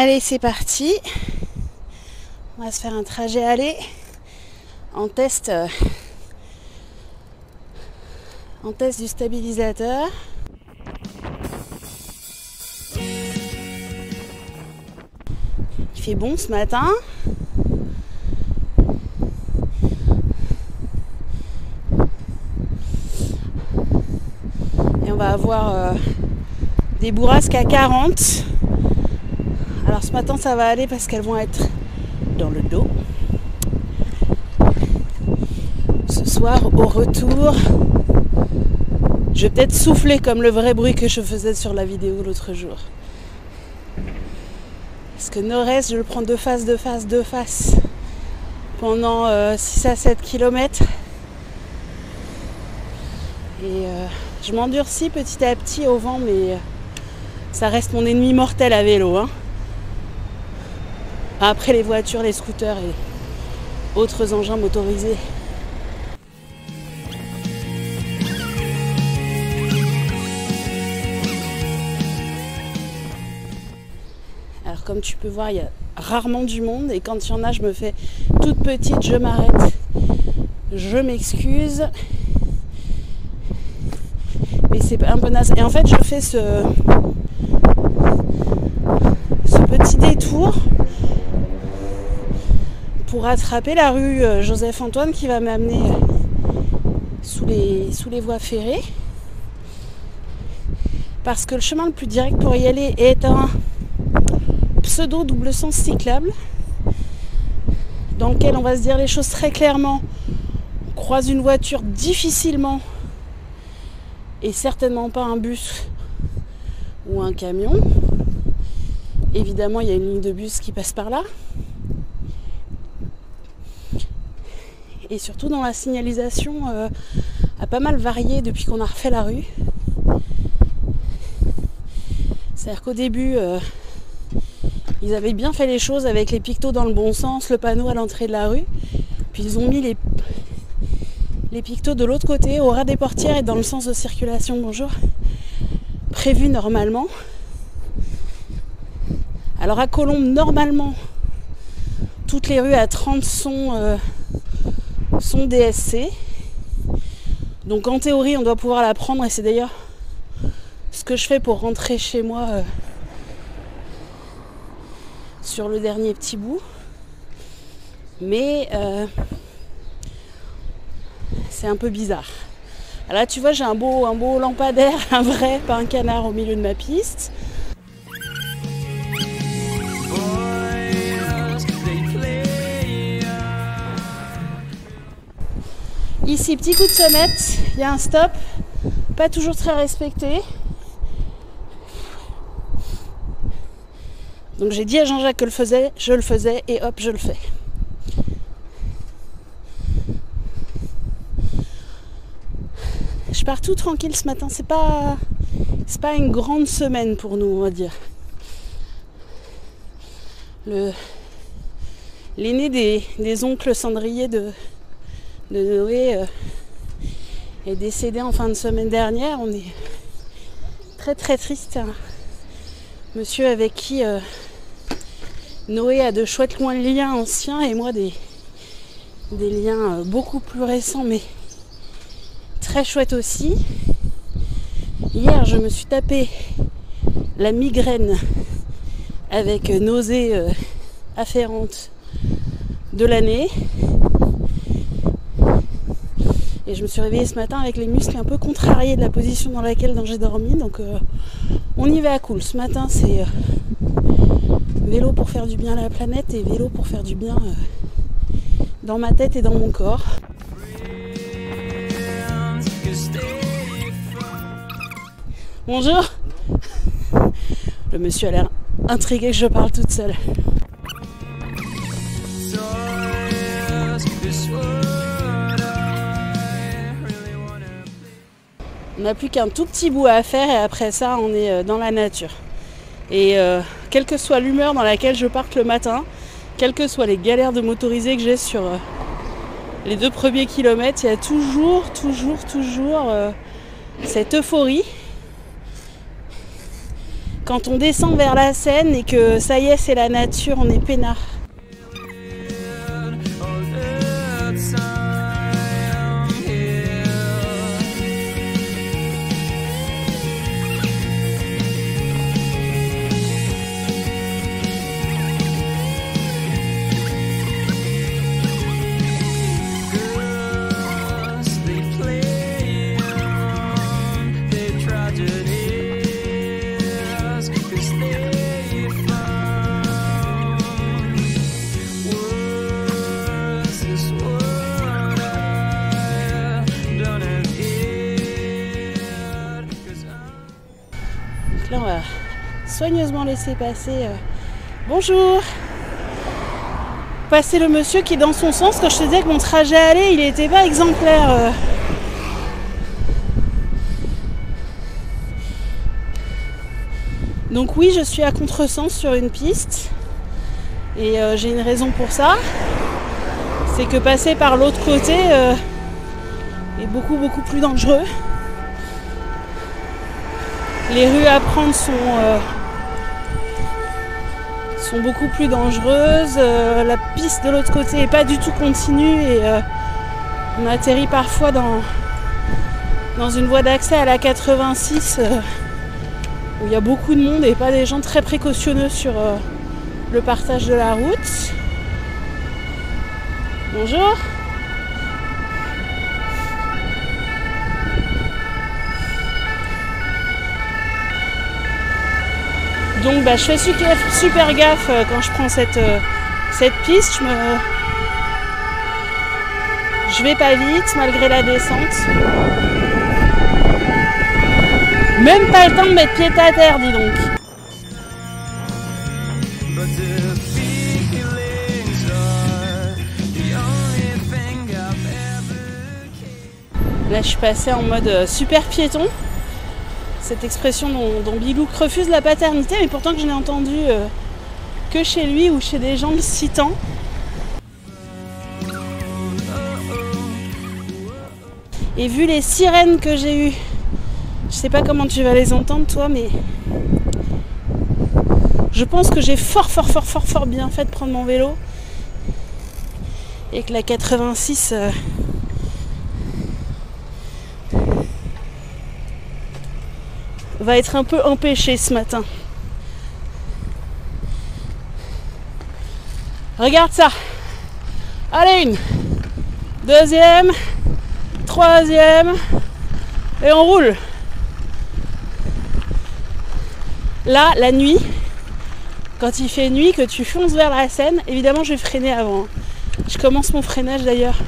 Allez, c'est parti. On va se faire un trajet aller en test du stabilisateur. Il fait bon ce matin. Et on va avoir des bourrasques à 40. Alors ce matin ça va aller parce qu'elles vont être dans le dos. Ce soir au retour, je vais peut-être souffler comme le vrai bruit que je faisais sur la vidéo l'autre jour. Parce que nord-est, je le prends de face pendant 6 à 7 km. Et je m'endurcis petit à petit au vent, mais ça reste mon ennemi mortel à vélo, hein. Après les voitures, les scooters et autres engins motorisés. Alors comme tu peux voir, il y a rarement du monde et quand il y en a, je me fais toute petite, je m'arrête. Je m'excuse. Mais c'est un peu naze. Et en fait, je fais ce petit détour pour rattraper la rue Joseph-Antoine qui va m'amener sous les voies ferrées. Parce que le chemin le plus direct pour y aller est un pseudo double sens cyclable dans lequel on va se dire les choses très clairement. On croise une voiture difficilement et certainement pas un bus ou un camion. Évidemment, il y a une ligne de bus qui passe par là. Et surtout dans la signalisation a pas mal varié depuis qu'on a refait la rue. C'est-à-dire qu'au début, ils avaient bien fait les choses avec les pictos dans le bon sens, le panneau à l'entrée de la rue. Puis ils ont mis les pictos de l'autre côté, au ras des portières et dans le sens de circulation, bonjour, prévu normalement. Alors à Colombes, normalement, toutes les rues à 30 sont DSC. Donc en théorie, on doit pouvoir la prendre et c'est d'ailleurs ce que je fais pour rentrer chez moi sur le dernier petit bout. Mais c'est un peu bizarre. Alors là, tu vois, j'ai un beau lampadaire, un vrai, pas un canard au milieu de ma piste. Ici, petit coup de sonnette, il y a un stop, pas toujours très respecté. Donc j'ai dit à Jean-Jacques que je le faisais et hop, je le fais. Je pars tout tranquille ce matin, c'est pas une grande semaine pour nous, on va dire. L'aîné des oncles cendriers de Noé est décédé en fin de semaine dernière. On est très très triste. Monsieur avec qui Noé a de chouettes liens anciens et moi des liens beaucoup plus récents mais très chouettes aussi. Hier je me suis tapé la migraine avec nausées afférentes de l'année. Et je me suis réveillée ce matin avec les muscles un peu contrariés de la position dans laquelle j'ai dormi. Donc on y va à cool. Ce matin c'est vélo pour faire du bien à la planète et vélo pour faire du bien dans ma tête et dans mon corps. Bonjour. Le monsieur a l'air intrigué que je parle toute seule. On n'a plus qu'un tout petit bout à faire et après ça on est dans la nature. Et quelle que soit l'humeur dans laquelle je parte le matin, quelles que soient les galères de motorisés que j'ai sur les 2 premiers kilomètres, il y a toujours cette euphorie quand on descend vers la Seine et que ça y est, c'est la nature, on est peinard. Là, on va soigneusement laisser passer. Bonjour! Passer le monsieur qui est dans son sens. Quand je te disais que mon trajet allait, il n'était pas exemplaire. Donc oui, je suis à contresens sur une piste. Et j'ai une raison pour ça. C'est que passer par l'autre côté est beaucoup plus dangereux. Les rues à prendre sont beaucoup plus dangereuses. La piste de l'autre côté n'est pas du tout continue et on atterrit parfois dans une voie d'accès à la 86 où il y a beaucoup de monde et pas des gens très précautionneux sur le partage de la route. Bonjour. Donc je fais super gaffe quand je prends cette piste. Je vais pas vite malgré la descente. Même pas le temps de mettre pied à terre, dis donc. Là je suis passée en mode super piéton. Cette expression dont Bilouk refuse la paternité, mais pourtant que je n'ai entendu que chez lui ou chez des gens le citant. Et vu les sirènes que j'ai eues, je sais pas comment tu vas les entendre toi, mais je pense que j'ai fort bien fait de prendre mon vélo et que la 86 va être un peu empêché ce matin. Regarde ça. Allez, une, deuxième, troisième, et on roule. Là, la nuit, quand il fait nuit, que tu fonces vers la Seine, évidemment je vais freiner avant. Je commence mon freinage d'ailleurs.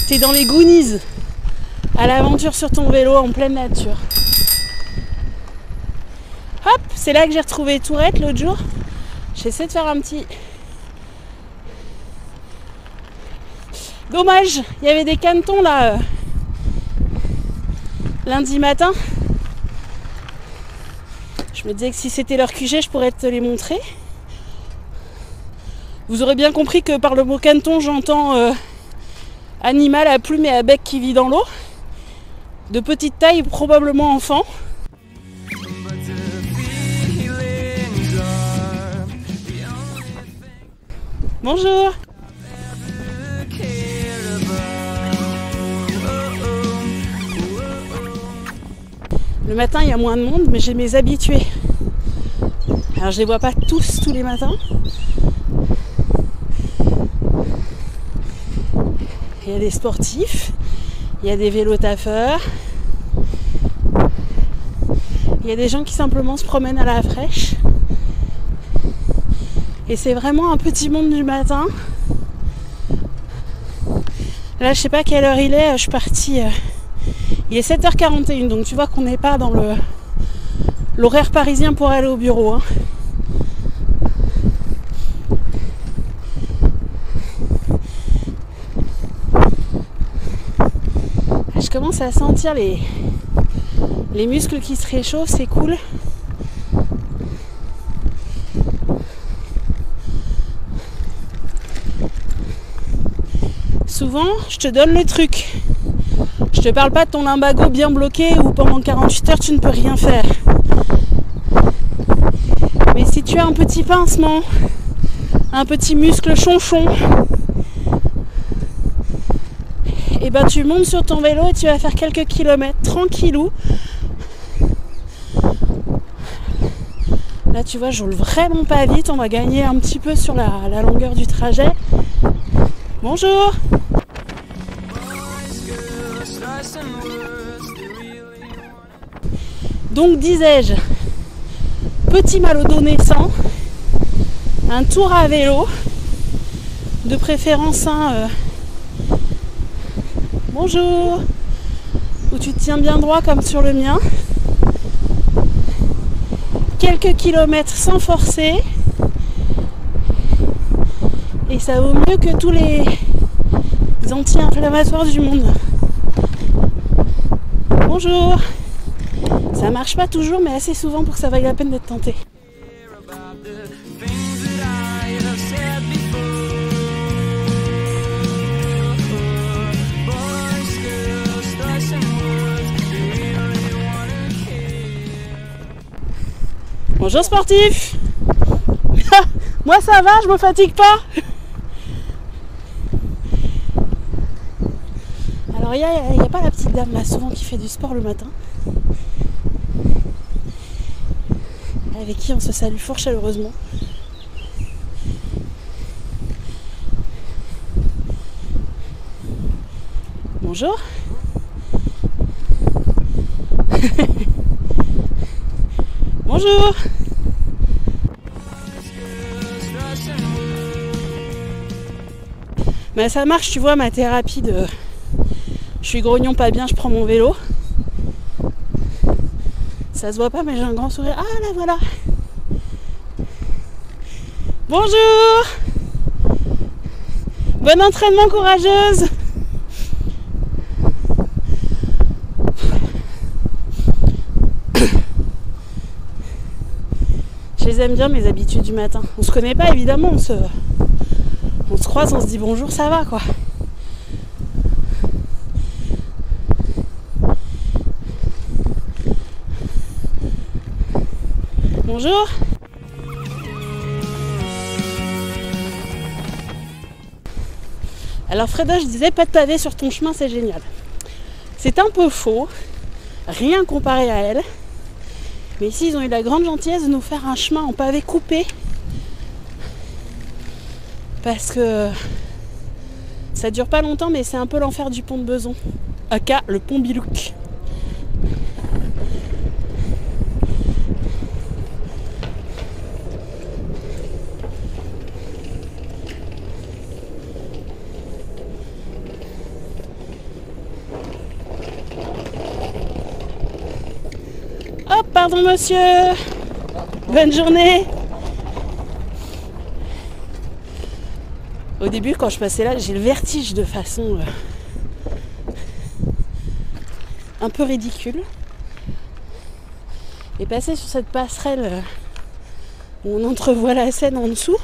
T'es dans les Goonies. À l'aventure sur ton vélo en pleine nature. Hop, c'est là que j'ai retrouvé Tourette l'autre jour. J'essaie de faire un petit... Dommage, il y avait des canetons là lundi matin. Je me disais que si c'était leur QG, je pourrais te les montrer. Vous aurez bien compris que par le mot caneton, j'entends animal à plume et à bec qui vit dans l'eau. De petite taille, probablement enfant. Bonjour. Le matin, il y a moins de monde, mais j'ai mes habitués. Alors, je les vois pas tous les matins. Il y a des sportifs. Il y a des vélo-taffeurs, il y a des gens qui simplement se promènent à la fraîche. Et c'est vraiment un petit monde du matin. Là, je sais pas quelle heure il est, je suis partie. Il est 7h41, donc tu vois qu'on n'est pas dans l'horaire parisien pour aller au bureau. Hein. Je commence à sentir les muscles qui se réchauffent, c'est cool. Souvent, je te donne le truc. Je te parle pas de ton lumbago bien bloqué où pendant 48 heures tu ne peux rien faire. tu as un petit pincement, un petit muscle chonchon, et ben tu montes sur ton vélo et tu vas faire quelques kilomètres tranquillou. Là tu vois, je roule vraiment pas vite, on va gagner un petit peu sur la longueur du trajet. Bonjour. Donc disais-je, petit mal au dos naissant, un tour à vélo, de préférence bonjour, où tu te tiens bien droit comme sur le mien, quelques kilomètres sans forcer, et ça vaut mieux que tous les anti-inflammatoires du monde. Bonjour. Ça marche pas toujours, mais assez souvent pour que ça vaille la peine d'être tenté. Bonjour sportif. Moi ça va, je me fatigue pas. Alors il n'y a pas la petite dame là souvent qui fait du sport le matin, avec qui on se salue fort chaleureusement. Bonjour. Bonjour. Mais ça marche, tu vois, ma thérapie de... Je suis grognon pas bien, je prends mon vélo. Ça se voit pas, mais j'ai un grand sourire. Ah là voilà. Bonjour. Bon entraînement, courageuse. Je les aime bien, mes habitudes du matin. On se connaît pas évidemment, on se croise, on se dit bonjour, ça va quoi. Bonjour. Alors Freda, je disais pas de pavé sur ton chemin, c'est génial. C'est un peu faux, rien comparé à elle. Mais ici, ils ont eu la grande gentillesse de nous faire un chemin en pavé coupé. Parce que ça dure pas longtemps, mais c'est un peu l'enfer du pont de Beson. Aka, le pont Bilouk. Oh, pardon monsieur. Bonne journée. Au début, quand je passais là, j'ai le vertige de façon un peu ridicule. Et passer sur cette passerelle où on entrevoit la Seine en dessous,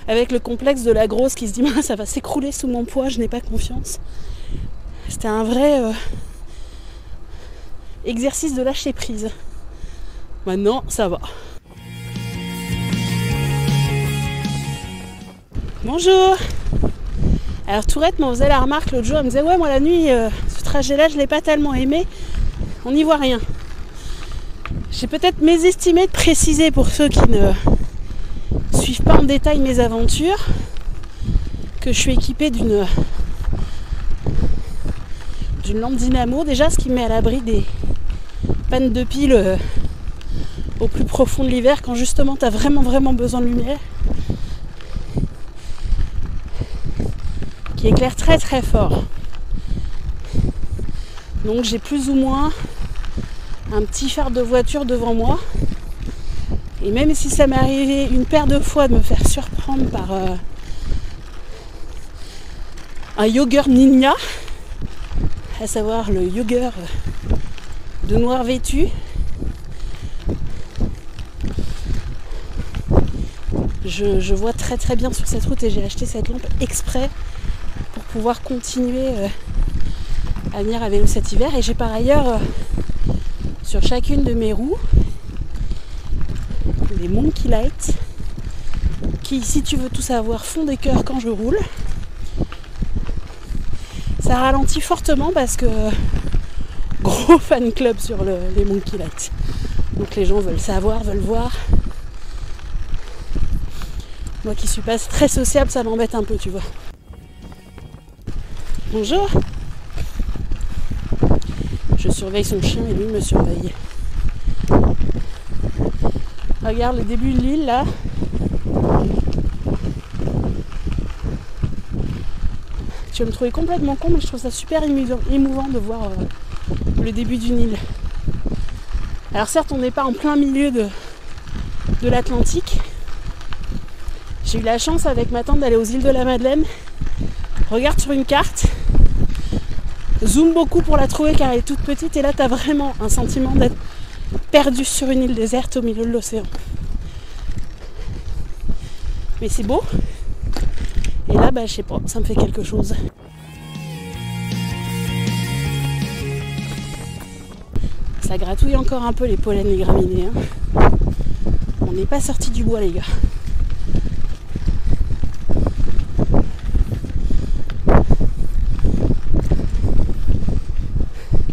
avec le complexe de la grosse qui se dit ça va s'écrouler sous mon poids, je n'ai pas confiance. C'était un vrai exercice de lâcher prise. Maintenant, ça va. Bonjour. Alors Tourette m'en faisait la remarque l'autre jour, elle me disait ouais moi la nuit, ce trajet-là je l'ai pas tellement aimé, on n'y voit rien. J'ai peut-être mésestimé de préciser pour ceux qui ne suivent pas en détail mes aventures que je suis équipée d'une lampe dynamo déjà, ce qui me met à l'abri des pannes de pile au plus profond de l'hiver quand justement tu as vraiment besoin de lumière, qui éclaire très fort. Donc j'ai plus ou moins un petit phare de voiture devant moi, et même si ça m'est arrivé une paire de fois de me faire surprendre par un jogger ninja, à savoir le jogger de noir vêtu, je vois très bien sur cette route, et j'ai acheté cette lampe exprès pour pouvoir continuer à venir à vélo cet hiver. Et j'ai par ailleurs sur chacune de mes roues les Monkey Light, qui, si tu veux tout savoir, font des cœurs quand je roule. Ça ralentit fortement parce que gros fan club sur les Monkey Light. Donc les gens veulent savoir, veulent voir. Moi qui suis pas très sociable, ça m'embête un peu, tu vois. Bonjour. Je surveille son chien et lui me surveille. Regarde le début de l'île là. Tu vas me trouver complètement con, mais je trouve ça super émouvant de voir le début d'une île. Alors certes, on n'est pas en plein milieu de l'Atlantique. J'ai eu la chance avec ma tante d'aller aux îles de la Madeleine. Regarde sur une carte. Zoom beaucoup pour la trouver car elle est toute petite. Et là, tu as vraiment un sentiment d'être perdu sur une île déserte au milieu de l'océan. Mais c'est beau. Et là, je sais pas, ça me fait quelque chose. Ça gratouille encore un peu les pollens, les graminées. Hein. On n'est pas sorti du bois, les gars.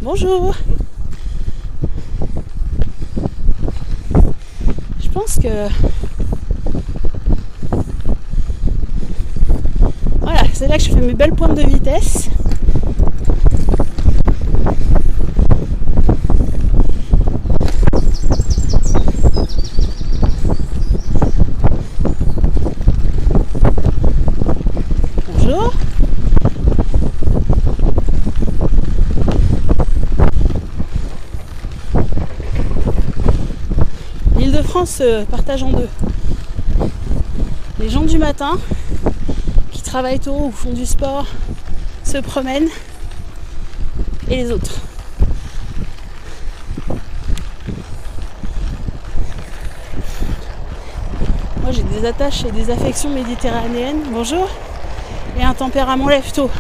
Bonjour. Je pense que... Voilà, c'est là que je fais mes belles pointes de vitesse. Bonjour. L'Île-de-France se partage en deux. Les gens du matin qui travaillent tôt ou font du sport, se promènent, et les autres. Moi j'ai des attaches et des affections méditerranéennes, bonjour, et un tempérament lève-tôt.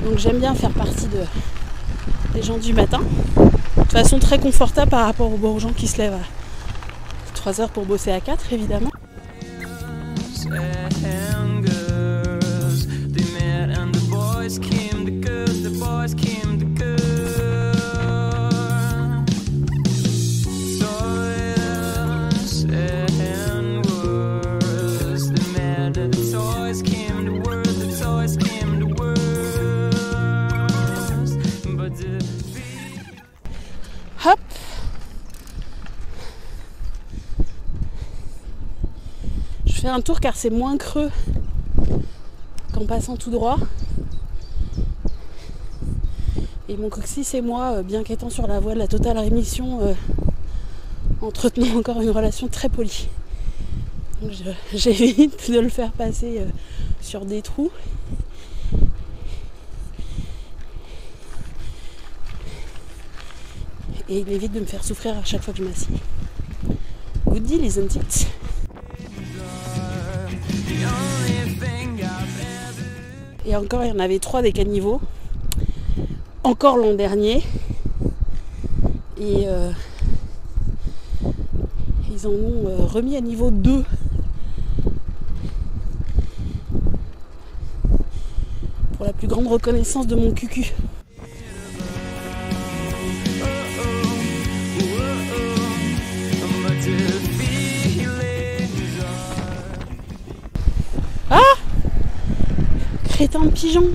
Donc j'aime bien faire partie des gens du matin. De façon très confortable par rapport aux gens qui se lèvent à 3 heures pour bosser à 4, évidemment. Hop. Je fais un tour car c'est moins creux qu'en passant tout droit. Et mon coccyx et moi, bien qu'étant sur la voie de la totale rémission, entretenons encore une relation très polie. Donc j'évite de le faire passer sur des trous. Et il évite de me faire souffrir à chaque fois que je m'assieds. Good deal, isn't it? Et encore, il y en avait 3 des caniveaux. Encore l'an dernier. Et ils en ont remis à niveau 2. Pour la plus grande reconnaissance de mon cucu. Ah! Crétin de pigeon!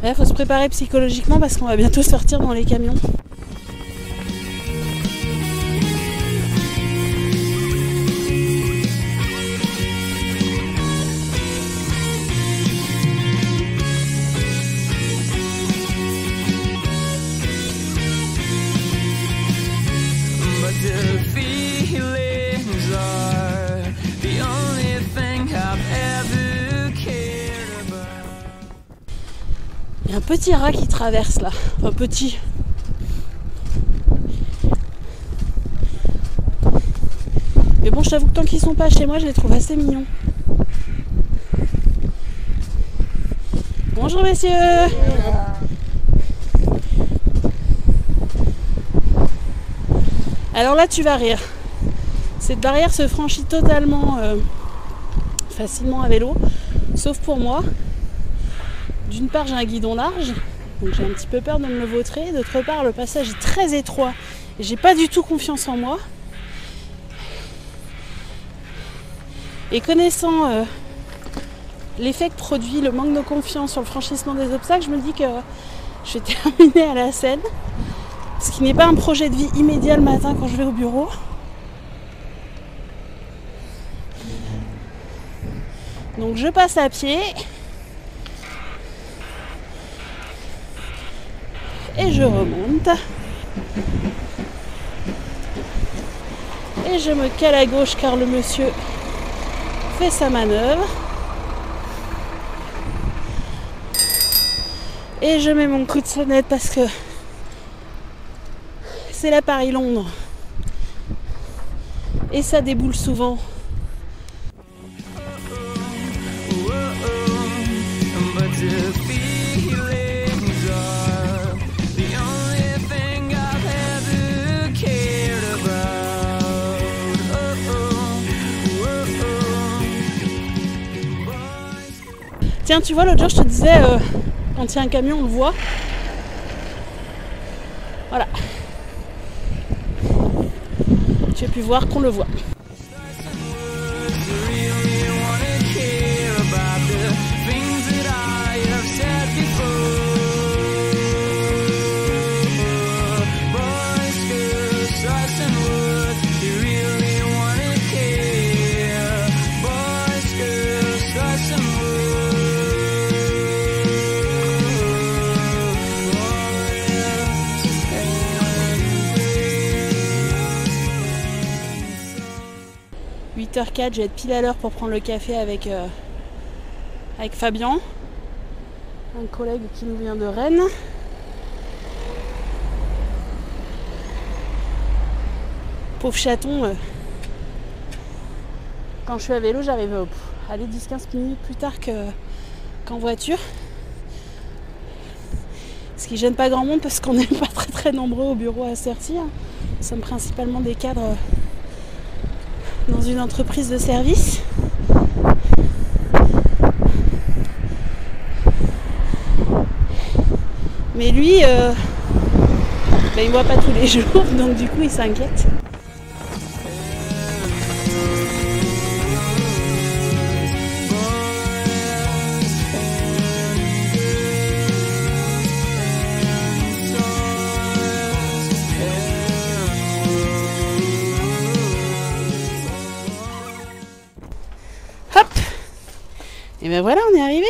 Il faut se préparer psychologiquement parce qu'on va bientôt sortir dans les camions. Il y a un petit rat qui traverse là. Enfin petit. Mais bon, je t'avoue que tant qu'ils sont pas chez moi, je les trouve assez mignons. Bonjour messieurs. Alors là tu vas rire. Cette barrière se franchit totalement facilement à vélo, sauf pour moi. D'une part j'ai un guidon large, donc j'ai un petit peu peur de me le vautrer. D'autre part le passage est très étroit et j'ai pas du tout confiance en moi. Et connaissant l'effet que produit le manque de confiance sur le franchissement des obstacles, je me dis que je vais terminer à la Seine, ce qui n'est pas un projet de vie immédiat le matin quand je vais au bureau. Donc je passe à pied et je remonte et je me cale à gauche car le monsieur fait sa manœuvre. Et je mets mon coup de sonnette parce que c'est la Paris-Londres. Et ça déboule souvent. Tiens, tu vois, l'autre jour je te disais, quand il y a un camion, on le voit. Voilà. Tu as pu voir qu'on le voit. – 8h04, je vais être pile à l'heure pour prendre le café avec Fabien, un collègue qui nous vient de Rennes. Pauvre chaton, quand je suis à vélo, j'arrive à aller 10-15 minutes plus tard qu'en voiture. Ce qui gêne pas grand monde parce qu'on n'est pas très nombreux au bureau à Cercy. Nous sommes principalement des cadres dans une entreprise de service. Mais lui, il me voit pas tous les jours, donc du coup il s'inquiète. Hop! Et ben voilà, on est arrivé.